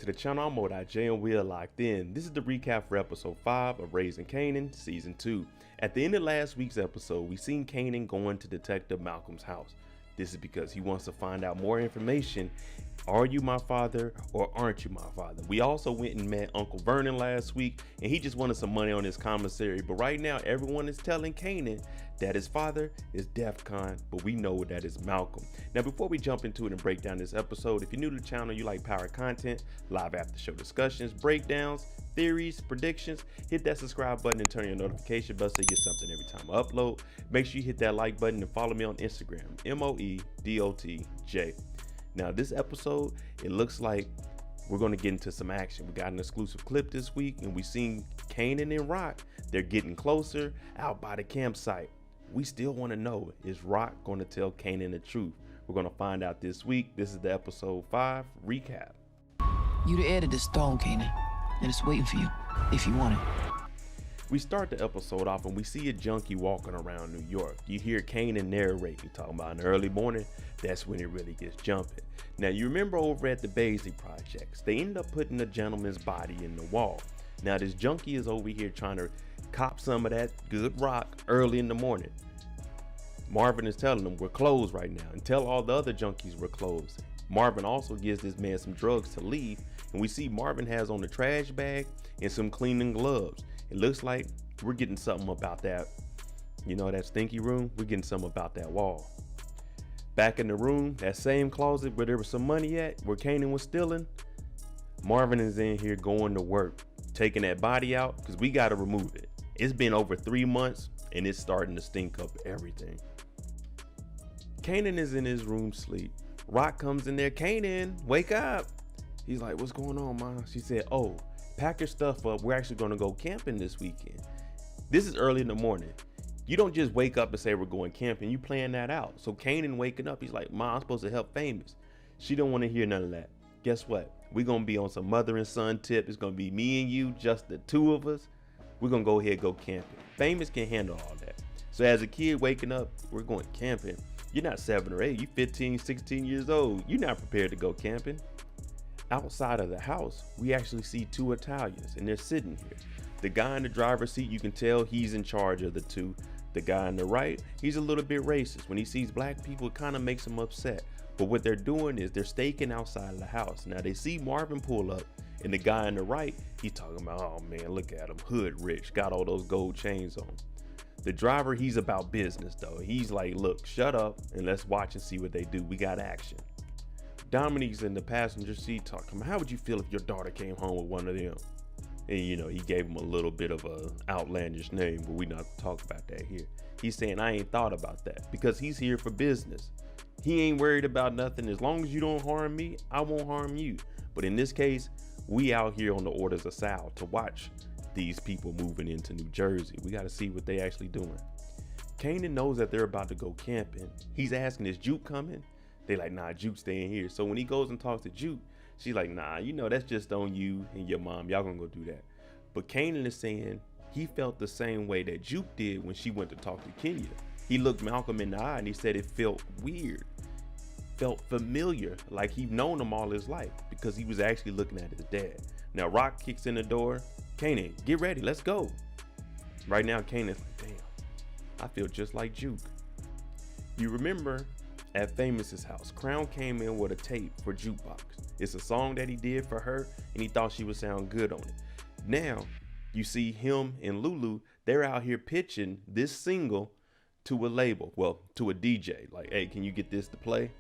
to the channel. I'm J and we are locked in. This is the recap for episode 5 of Raising Kanan season 2. At the end of last week's episode, we seen Kanan going to Detective Malcolm's house. This is because he wants to find out more information. Are you my father or aren't you my father? We also went and met Uncle Vernon last week and he just wanted some money on his commissary. But right now everyone is telling Kanan that his father is DEFCON, but we know that is Malcolm. Now before we jump into it and break down this episode, if you're new to the channel, you like power content, live after show discussions, breakdowns, theories, predictions, hit that subscribe button and turn your notification bell so you get something every time I upload. Make sure you hit that like button and follow me on Instagram, MOEDOTJ. Now this episode, it looks like we're going to get into some action. We got an exclusive clip this week and we seen Kanan and Rock. They're getting closer out by the campsite. We still want to know, is Rock going to tell Kanan the truth? We're going to find out this week. This is the episode 5 recap. You the heir to this throne, Kanan, and it's waiting for you if you want it. We start the episode off and we see a junkie walking around New York. You hear Kanan narrating, talking about in the early morning. That's when it really gets jumping. Now you remember over at the Baisley projects, they ended up putting a gentleman's body in the wall. Now this junkie is over here trying to cop some of that good rock early in the morning. Marvin is telling them we're closed right now and tell all the other junkies we're closed. Marvin also gives this man some drugs to leave, and we see Marvin has on a trash bag and some cleaning gloves. It looks like we're getting something about that, you know, that stinky room. We're getting something about that wall. Back in the room, that same closet where there was some money at, where Kanan was stealing, Marvin is in here going to work, taking that body out because we got to remove it. It's been over 3 months and it's starting to stink up everything. Kanan is in his room sleep. Rock comes in there. Kanan, wake up. He's like, what's going on, Mom? She said, oh, pack your stuff up. We're actually going to go camping this weekend. This is early in the morning. You don't just wake up and say we're going camping. You plan that out. So Kanan waking up, he's like, Mom, I'm supposed to help Famous. She don't want to hear none of that. Guess what? We're going to be on some mother and son tip. It's going to be me and you, just the two of us. We're going to go ahead and go camping. Famous can handle all that. So as a kid waking up, we're going camping. You're not 7 or 8. You're 15, 16 years old. You're not prepared to go camping. Outside of the house, we actually see 2 Italians and they're sitting here. The guy in the driver's seat, you can tell he's in charge of the two. The guy on the right, he's a little bit racist. When he sees black people, it kind of makes him upset. But what they're doing is they're staking outside of the house. Now they see Marvin pull up and the guy on the right, he's talking about, oh man, look at him, hood rich, got all those gold chains on. The driver, he's about business though. He's like, look, shut up and let's watch and see what they do. We got action. Dominique's in the passenger seat talking about, how would you feel if your daughter came home with one of them? And you know, he gave him a little bit of a outlandish name, but we not talk about that here. He's saying, I ain't thought about that because he's here for business. He ain't worried about nothing. As long as you don't harm me, I won't harm you. But in this case, we out here on the orders of Sal to watch these people moving into New Jersey. We got to see what they actually doing. Kanan knows that they're about to go camping. He's asking, is Juke coming? They like, nah, Juke's staying here. So when he goes and talks to Juke, she's like, nah, you know, that's just on you and your mom. Y'all gonna go do that. But Kanan is saying he felt the same way that Juke did when she went to talk to Kenya. He looked Malcolm in the eye and he said it felt weird, felt familiar, like he'd known him all his life because he was actually looking at his dad. Now Rock kicks in the door. Kanan, get ready, let's go. Right now Kanan's like, damn, I feel just like Juke. You remember at Famous's house, Crown came in with a tape for Jukebox. It's a song that he did for her and he thought she would sound good on it. Now you see him and Lulu, they're out here pitching this single to a label, well, to a DJ. Like, hey, can you get this to play?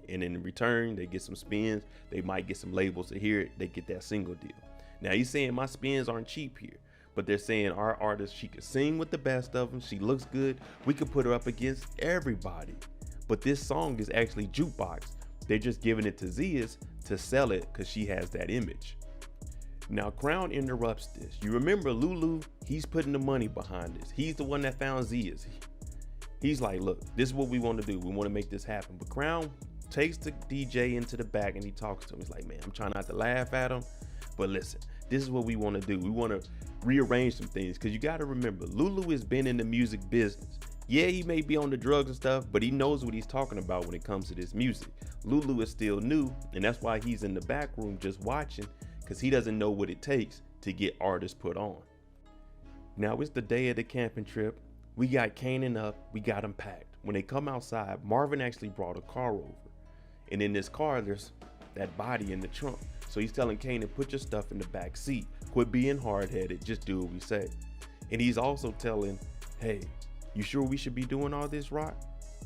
And in return, they get some spins. They might get some labels to hear it. They get that single deal. Now he's saying my spins aren't cheap here, but they're saying our artist, she could sing with the best of them. She looks good. We could put her up against everybody. But this song is actually Jukebox. They're just giving it to Zia's to sell it because she has that image. Now Crown interrupts this. You remember Lulu, he's putting the money behind this. He's the one that found Zia's. He's like, look, this is what we want to do. We want to make this happen. But Crown takes the DJ into the back and he talks to him. He's like, man, I'm trying not to laugh at him, but listen, this is what we want to do. We want to rearrange some things because you got to remember, Lulu has been in the music business. Yeah, he may be on the drugs and stuff, but he knows what he's talking about when it comes to this music. Lulu is still new, and that's why he's in the back room just watching, because he doesn't know what it takes to get artists put on. Now it's the day of the camping trip. We got Kanan up, we got him packed. When they come outside, Marvin actually brought a car over. And in this car, there's that body in the trunk. So he's telling Kanan, put your stuff in the back seat. Quit being hard-headed, just do what we say. And he's also telling, hey, you sure we should be doing all this, Rock?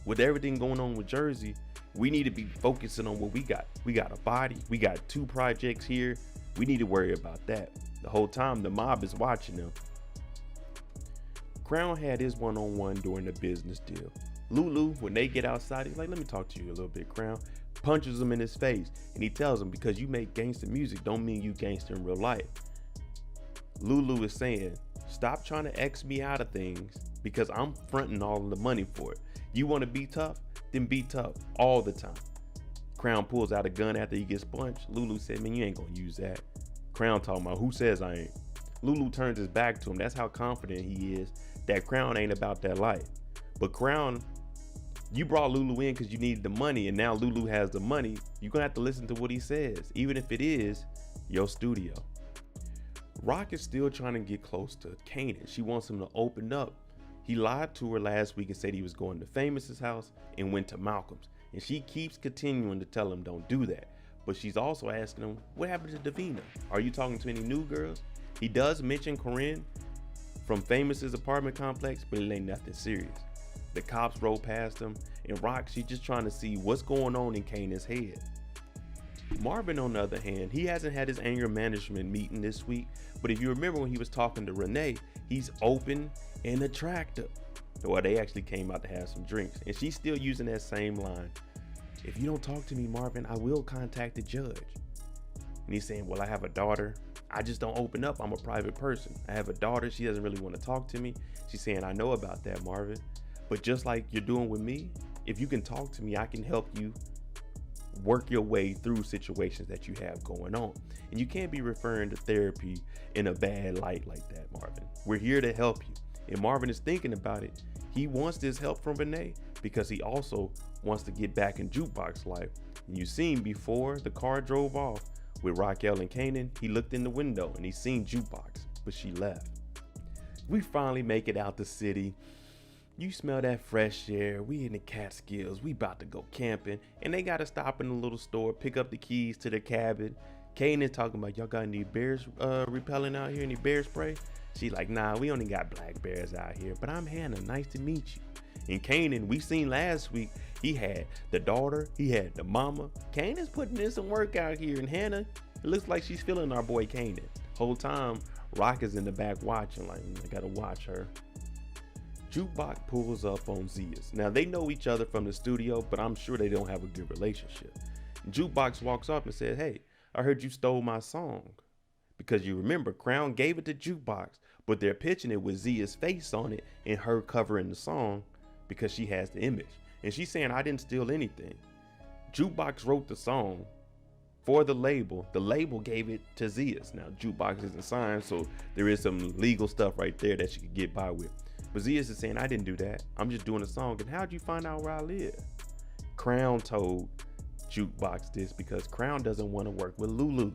With everything going on with Jersey, we need to be focusing on what we got. We got a body, we got 2 projects here. We need to worry about that. The whole time the mob is watching them. Crown had his one-on-one during the business deal. Lulu, when they get outside, he's like, let me talk to you a little bit, Crown. Punches him in his face, and he tells him, because you make gangster music don't mean you gangster in real life. Lulu is saying, stop trying to X me out of things because I'm fronting all of the money for it. You want to be tough? Then be tough all the time. Crown pulls out a gun after he gets punched. Lulu said, man, you ain't gonna use that. Crown talking about, who says I ain't? Lulu turns his back to him. That's how confident he is that Crown ain't about that life. But Crown, you brought Lulu in because you needed the money, and now Lulu has the money. You're gonna have to listen to what he says, even if it is your studio. Rock is still trying to get close to Kanan. She wants him to open up. He lied to her last week and said he was going to Famous's house and went to Malcolm's. And she keeps continuing to tell him don't do that. But she's also asking him, what happened to Davina? Are you talking to any new girls? He does mention Corinne from Famous's apartment complex, but it ain't nothing serious. The cops roll past him, and Rock, she's just trying to see what's going on in Kanan's head. Marvin, on the other hand, he hasn't had his anger management meeting this week, but if you remember when he was talking to Renee, he's open and attractive. Well, they actually came out to have some drinks, and she's still using that same line. If you don't talk to me, Marvin, I will contact the judge. And he's saying, well, I have a daughter. I just don't open up. I'm a private person. I have a daughter. She doesn't really want to talk to me. She's saying, I know about that, Marvin. But just like you're doing with me, if you can talk to me, I can help you work your way through situations that you have going on. And you can't be referring to therapy in a bad light like that, Marvin. We're here to help you. And Marvin is thinking about it. He wants this help from Renee because he also wants to get back in Jukebox life. And you seen before the car drove off with Raquel and Kanan, he looked in the window and he seen Jukebox, but she left. We finally make it out the city. You smell that fresh air. We in the Catskills. We about to go camping. And they got to stop in a little store, pick up the keys to their cabin. Kanan talking about, y'all got any bears repellent out here? Any bear spray? She like, nah, we only got black bears out here. But I'm Hannah. Nice to meet you. And Kanan, we seen last week, he had the daughter. He had the mama. Kanan's putting in some work out here. And Hannah, it looks like she's feeling our boy Kanan. Whole time, Rock is in the back watching. Like, I got to watch her. Jukebox pulls up on Zia's. Now they know each other from the studio, but I'm sure they don't have a good relationship. Jukebox walks up and says, hey, I heard you stole my song. Because you remember, Crown gave it to Jukebox, but they're pitching it with Zia's face on it and her covering the song because she has the image. And she's saying, I didn't steal anything. Jukebox wrote the song for the label. The label gave it to Zia's. Now Jukebox isn't signed, so there is some legal stuff right there that she could get by with. But Zia's is saying, I didn't do that. I'm just doing a song. And how'd you find out where I live? Crown told Jukebox this because Crown doesn't want to work with Lulu.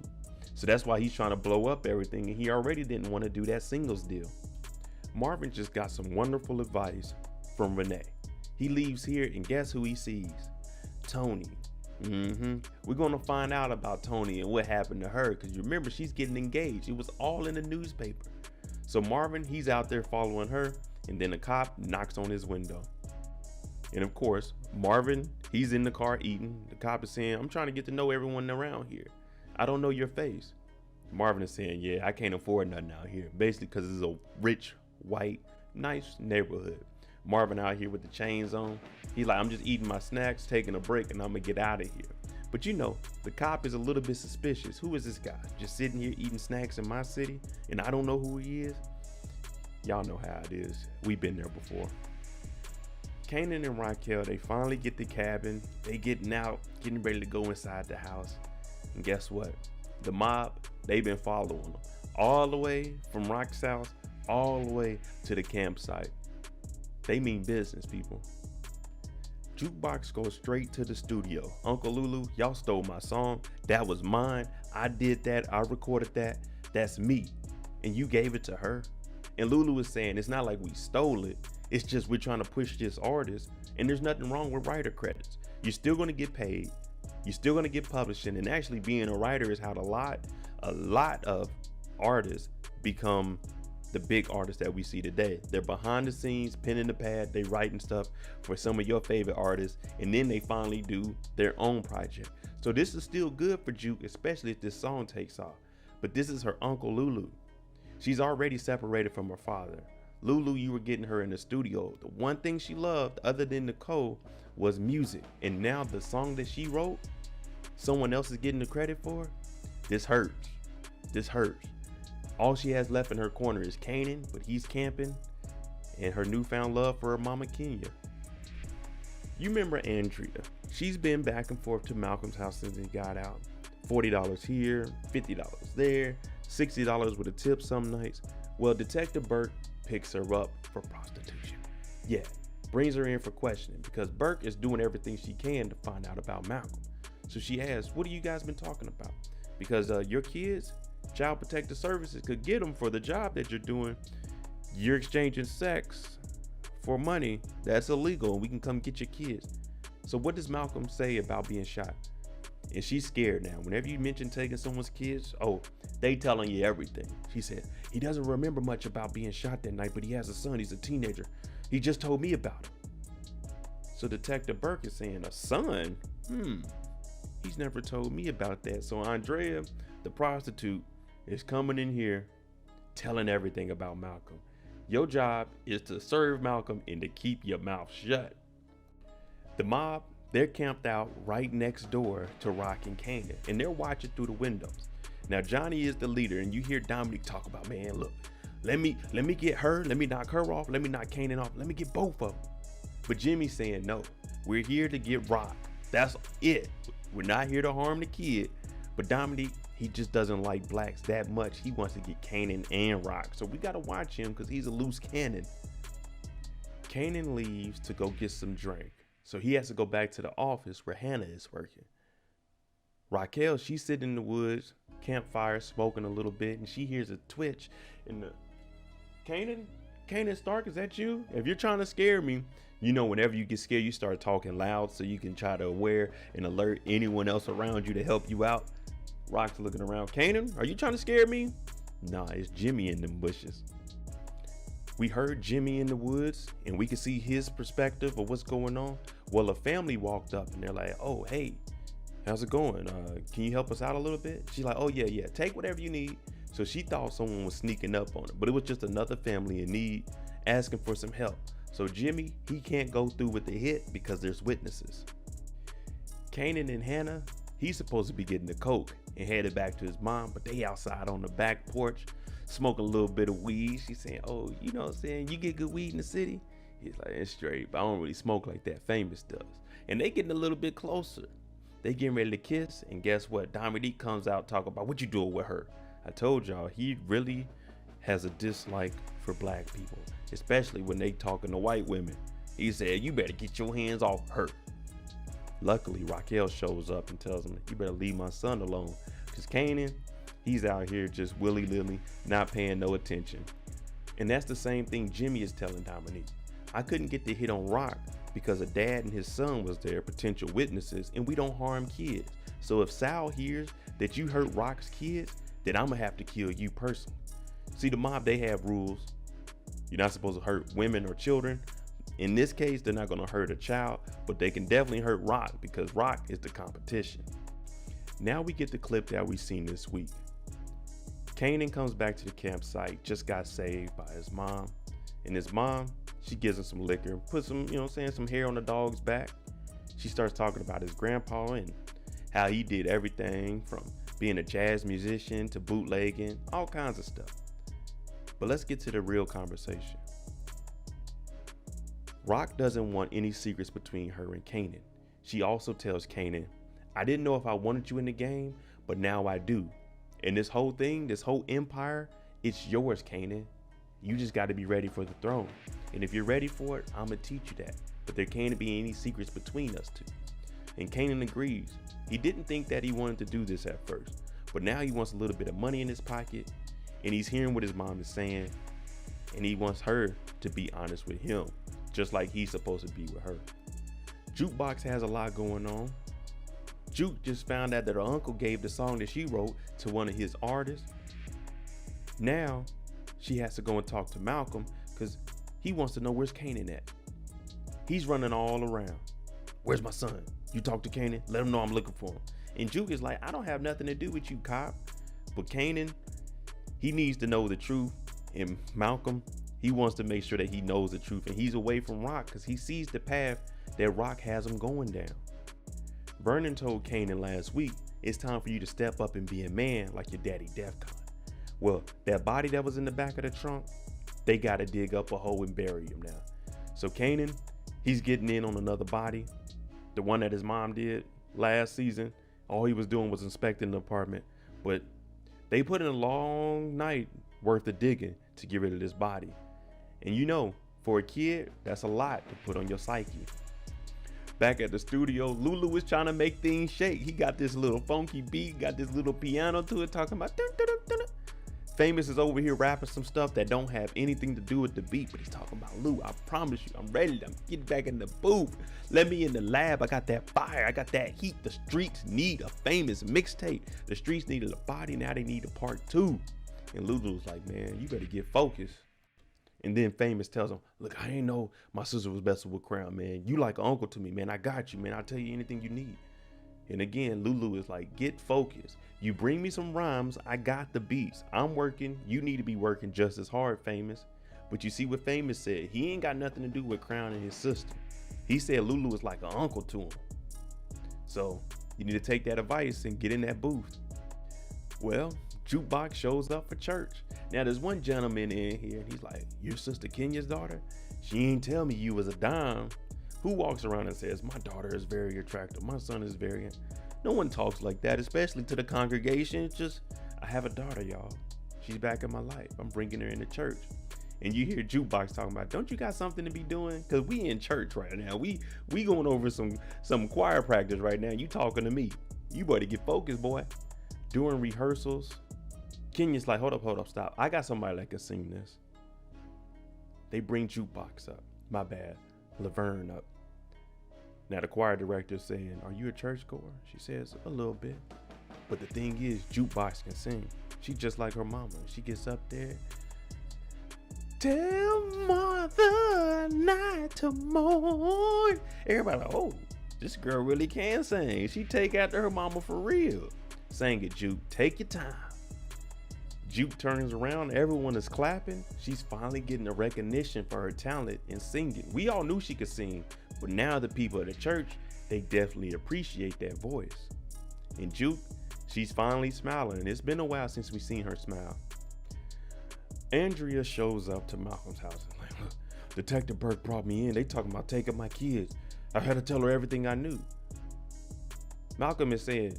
So that's why he's trying to blow up everything. And he already didn't want to do that singles deal. Marvin just got some wonderful advice from Renee. He leaves here and guess who he sees? Tony. We're going to find out about Tony and what happened to her. Because you remember, she's getting engaged. It was all in the newspaper. So Marvin, he's out there following her. And then a cop knocks on his window. And of course, Marvin, he's in the car eating. The cop is saying, I'm trying to get to know everyone around here. I don't know your face. Marvin is saying, yeah, I can't afford nothing out here. Basically because it's a rich, white, nice neighborhood. Marvin out here with the chains on. He's like, I'm just eating my snacks, taking a break, and I'm going to get out of here. But you know, the cop is a little bit suspicious. Who is this guy? Just sitting here eating snacks in my city, and I don't know who he is? Y'all know how it is. We've been there before. Kanan and Raquel, they finally get the cabin. They getting out, getting ready to go inside the house. And guess what? The mob, they've been following them. All the way from Rock's house, all the way to the campsite. They mean business, people. Jukebox goes straight to the studio. Uncle Lulu, y'all stole my song. That was mine. I did that, I recorded that, that's me. And you gave it to her. And Lulu was saying, it's not like we stole it. It's just we're trying to push this artist. And there's nothing wrong with writer credits. You're still going to get paid. You're still going to get publishing. And actually being a writer is how a lot of artists become the big artists that we see today. They're behind the scenes, pen in the pad, they writing stuff for some of your favorite artists, and then they finally do their own project. So this is still good for Juke, especially if this song takes off. But this is her uncle Lulu. She's already separated from her father. Lulu, you were getting her in the studio. The one thing she loved, other than Nicole, was music. And now the song that she wrote, someone else is getting the credit for. This hurts. This hurts. All she has left in her corner is Kanan, but he's camping, and her newfound love for her mama Kenya. You remember Andrea. She's been back and forth to Malcolm's house since he got out. $40 here, $50 there, $60 with a tip some nights. Well, Detective Burke picks her up for prostitution. Yeah, brings her in for questioning because Burke is doing everything she can to find out about Malcolm. So she asks, what have you guys been talking about? Because your kids, Child Protective Services could get them for the job that you're doing. You're exchanging sex for money. That's illegal, and we can come get your kids. So what does Malcolm say about being shot? And she's scared now. Whenever you mention taking someone's kids, oh, they telling you everything. She said, he doesn't remember much about being shot that night, but he has a son. He's a teenager. He just told me about it. So Detective Burke is saying, a son? He's never told me about that. So Andrea, the prostitute, is coming in here telling everything about Malcolm. Your job is to serve Malcolm and to keep your mouth shut. The mob, they're camped out right next door to Rock and Kanan, and they're watching through the windows. Now Johnny is the leader, and you hear Dominic talk about, man, look, let me get her, let me knock her off, let me knock Kanan off, let me get both of them. But Jimmy's saying, no, we're here to get Rock. That's it. We're not here to harm the kid. But Dominic, he just doesn't like blacks that much. He wants to get Kanan and Rock. So we got to watch him because he's a loose cannon. Kanan leaves to go get some drink. So he has to go back to the office where Hannah is working. Raquel, she's sitting in the woods, campfire, smoking a little bit, and she hears a twitch in the... Kanan Stark, is that you? If you're trying to scare me, you know, whenever you get scared, you start talking loud so you can try to aware and alert anyone else around you to help you out. Rock's looking around. Kanan, are you trying to scare me? Nah, it's Jimmy in them bushes. We heard Jimmy in the woods, and we could see his perspective of what's going on. Well, a family walked up, and they're like, oh, hey, how's it going? Can you help us out a little bit? She's like, oh, yeah, take whatever you need. So she thought someone was sneaking up on her, but it was just another family in need asking for some help. So Jimmy, he can't go through with the hit because there's witnesses. Kanan and Hannah, he's supposed to be getting the coke and headed back to his mom, but they outside on the back porch smoking a little bit of weed. She's saying, oh, you know what I'm saying? You get good weed in the city? He's like, it's straight, but I don't really smoke like that. Famous does. And they getting a little bit closer. They getting ready to kiss, and guess what? Dominique comes out talking about what you doing with her. I told y'all, he really has a dislike for black people, especially when they talking to white women. He said, you better get your hands off her. Luckily, Raquel shows up and tells him, you better leave my son alone. Because Kanan, he's out here just willy-nilly, not paying no attention. And that's the same thing Jimmy is telling Dominique. I couldn't get the hit on Rock because a dad and his son was there, potential witnesses, and we don't harm kids. So if Sal hears that you hurt Rock's kids, then I'm gonna have to kill you personally. See, the mob, they have rules. You're not supposed to hurt women or children. In this case, they're not gonna hurt a child, but they can definitely hurt Rock because Rock is the competition. Now we get the clip that we seen this week. Kanan comes back to the campsite, just got saved by his mom. And his mom, she gives him some liquor, puts some, some hair on the dog's back. She starts talking about his grandpa and how he did everything from being a jazz musician to bootlegging, all kinds of stuff. But let's get to the real conversation. Rock doesn't want any secrets between her and Kanan. She also tells Kanan, I didn't know if I wanted you in the game, but now I do. And this whole thing, this whole empire, it's yours, Kanan. You just got to be ready for the throne. And if you're ready for it, I'm going to teach you that. But there can't be any secrets between us two. And Kanan agrees. He didn't think that he wanted to do this at first, But now he wants a little bit of money in his pocket, and he's hearing what his mom is saying, and he wants her to be honest with him, just like he's supposed to be with her. Jukebox has a lot going on. Juke just found out that her uncle gave the song that she wrote to one of his artists. Now she has to go and talk to Malcolm because he wants to know where's Kanan at. He's running all around. Where's my son? You talk to Kanan? Let him know I'm looking for him. And Juke is like, I don't have nothing to do with you, cop. But Kanan, he needs to know the truth. And Malcolm, he wants to make sure that he knows the truth. And he's away from Rock because he sees the path that Rock has him going down. Vernon told Kanan last week, it's time for you to step up and be a man like your daddy Defcon. Well, that body that was in the back of the trunk, they got to dig up a hole and bury him now. So Kanan, he's getting in on another body. The one that his mom did last season. All he was doing was inspecting the apartment. But they put in a long night worth of digging to get rid of this body. And you know, for a kid, that's a lot to put on your psyche. Back at the studio, Lulu is trying to make things shake. He got this little funky beat, got this little piano to it, talking about dun, dun, dun, dun, dun. Famous is over here rapping some stuff that don't have anything to do with the beat, but he's talking about, Lou, I promise you, I'm ready. I'm getting back in the booth. Let me in the lab. I got that fire. I got that heat. The streets need a Famous mixtape. The streets needed a body. Now they need a part 2. And Lulu's like, man, you better get focused. And then Famous tells him, look, I ain't know my sister was messing with Crown, man. You like an uncle to me, man. I got you, man. I'll tell you anything you need. And again, Lulu is like, get focused. You bring me some rhymes, I got the beats. I'm working, you need to be working just as hard, Famous. But you see what Famous said, he ain't got nothing to do with Crown and his sister. He said Lulu is like an uncle to him. So you need to take that advice and get in that booth. Well, Jukebox shows up for church. Now there's one gentleman in here and he's like, your sister Kenya's daughter? She ain't tell me you was a dime. Who walks around and says, my daughter is very attractive, my son is very... No one talks like that, especially to the congregation. It's just, I have a daughter, y'all. She's back in my life. I'm bringing her into church. And you hear Jukebox talking about, don't you got something to be doing? Because we in church right now. We going over some choir practice right now. You talking to me. You better get focused, boy. During rehearsals, Kenya's like, hold up, stop. I got somebody that can sing this. They bring Jukebox up. My bad. Laverne up. Now the choir director is saying, are you a churchgoer? She says, a little bit. But the thing is, Jukebox can sing. She's just like her mama. She gets up there. Tell mother night to mourn. Everybody like, oh, this girl really can sing. She take after her mama for real. Sing it, Juke. Take your time. Juke turns around. Everyone is clapping. She's finally getting a recognition for her talent in singing. We all knew she could sing. But now the people at the church, they definitely appreciate that voice. And Juke, she's finally smiling. It's been a while since we've seen her smile. Andrea shows up to Malcolm's house and like, look, Detective Burke brought me in. They talking about taking my kids. I had to tell her everything I knew. Malcolm is saying,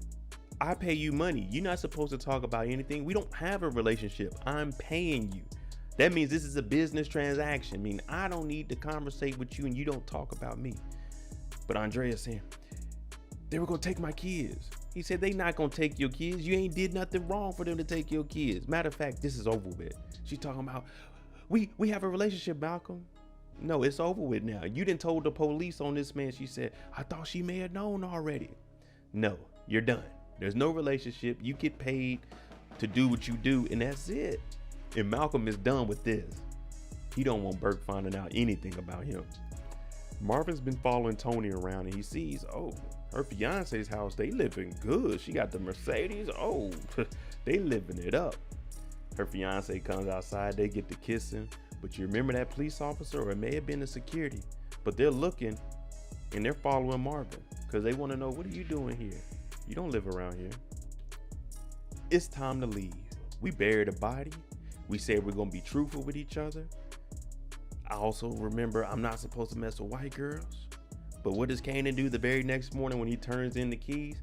I pay you money. You're not supposed to talk about anything. We don't have a relationship. I'm paying you. That means this is a business transaction. I mean, I don't need to conversate with you and you don't talk about me. But Andrea's saying, they were going to take my kids. He said, they not going to take your kids. You ain't did nothing wrong for them to take your kids. Matter of fact, this is over with. She's talking about, we have a relationship, Malcolm. No, it's over with now. You done told the police on this man. She said, I thought she may have known already. No, you're done. There's no relationship. You get paid to do what you do and that's it. And Malcolm is done with this. He don't want Burke finding out anything about him. Marvin's been following Tony around and he sees, oh, her fiance's house, they living good. She got the Mercedes. Oh, they living it up. Her fiance comes outside, they get to kissing. But you remember that police officer, or it may have been the security, but they're looking and they're following Marvin because they want to know, what are you doing here? You don't live around here. It's time to leave. We buried a body. We said we're going to be truthful with each other. I also remember I'm not supposed to mess with white girls. But what does Kanan do the very next morning when he turns in the keys?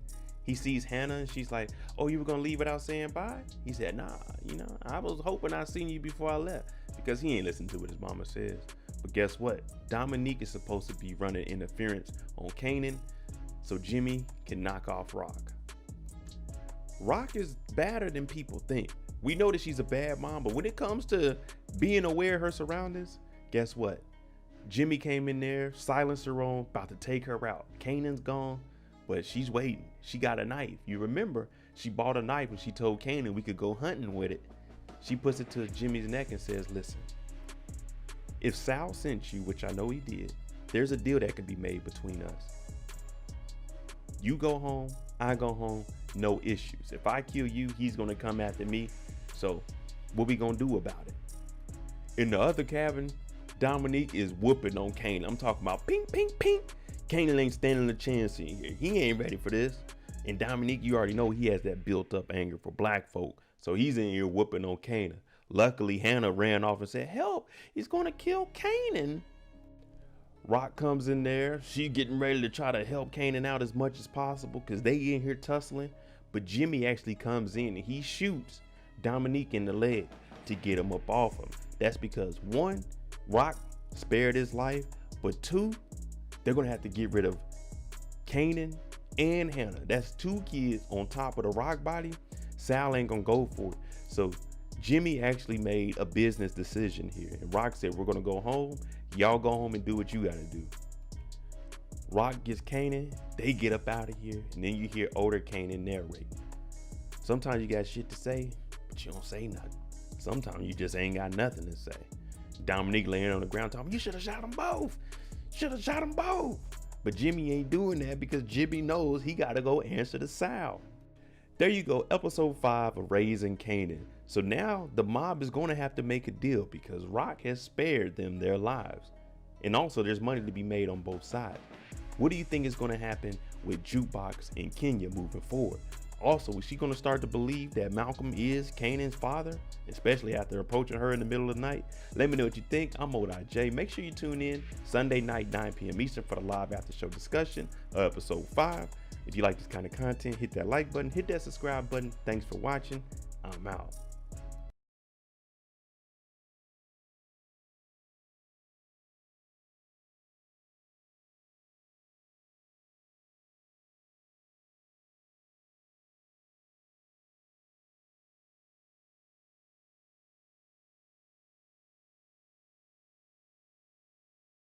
He sees Hannah and she's like, oh, you were going to leave without saying bye? He said, nah, I was hoping I seen you before I left, because he ain't listened to what his mama says. But guess what? Dominique is supposed to be running interference on Kanan so Jimmy can knock off Rock. Rock is badder than people think. We know that she's a bad mom, but when it comes to being aware of her surroundings, guess what? Jimmy came in there, silencer on, about to take her out. Kanan's gone, but she's waiting. She got a knife. You remember, she bought a knife when she told Kanan we could go hunting with it. She puts it to Jimmy's neck and says, listen, if Sal sent you, which I know he did, there's a deal that can be made between us. You go home, I go home, no issues. If I kill you, he's gonna come after me. So what we gonna do about it? In the other cabin, Dominique is whooping on Kanan. I'm talking about pink, pink, pink. Kanan ain't standing a chance in here. He ain't ready for this. And Dominique, you already know he has that built up anger for black folk. So he's in here whooping on Kanan. Luckily, Hannah ran off and said, help, he's gonna kill Kanan. Rock comes in there. She getting ready to try to help Kanan out as much as possible because they in here tussling. But Jimmy actually comes in and he shoots Dominique in the leg to get him up off him. That's because one, Rock spared his life, but two, they're gonna have to get rid of Kanan and Hannah. That's two kids on top of the Rock body. Sal ain't gonna go for it. So Jimmy actually made a business decision here. And Rock said, we're gonna go home. Y'all go home and do what you gotta do. Rock gets Kanan, they get up out of here, and then you hear older Kanan narrate. Sometimes you got shit to say, but you don't say nothing. Sometimes you just ain't got nothing to say. Dominique laying on the ground talking, you should have shot them both. Should have shot them both. But Jimmy ain't doing that because Jimmy knows he gotta go answer to Sal. There you go, episode 5 of Raising Kanan. So now the mob is gonna have to make a deal because Rock has spared them their lives. And also there's money to be made on both sides. What do you think is gonna happen with Jukebox and Kenya moving forward? Also, is she gonna start to believe that Malcolm is Kanan's father, especially after approaching her in the middle of the night? Let me know what you think. I'm J. Make sure you tune in Sunday night, 9 p.m. Eastern for the live after show discussion of episode 5. If you like this kind of content, hit that like button, hit that subscribe button. Thanks for watching. I'm out.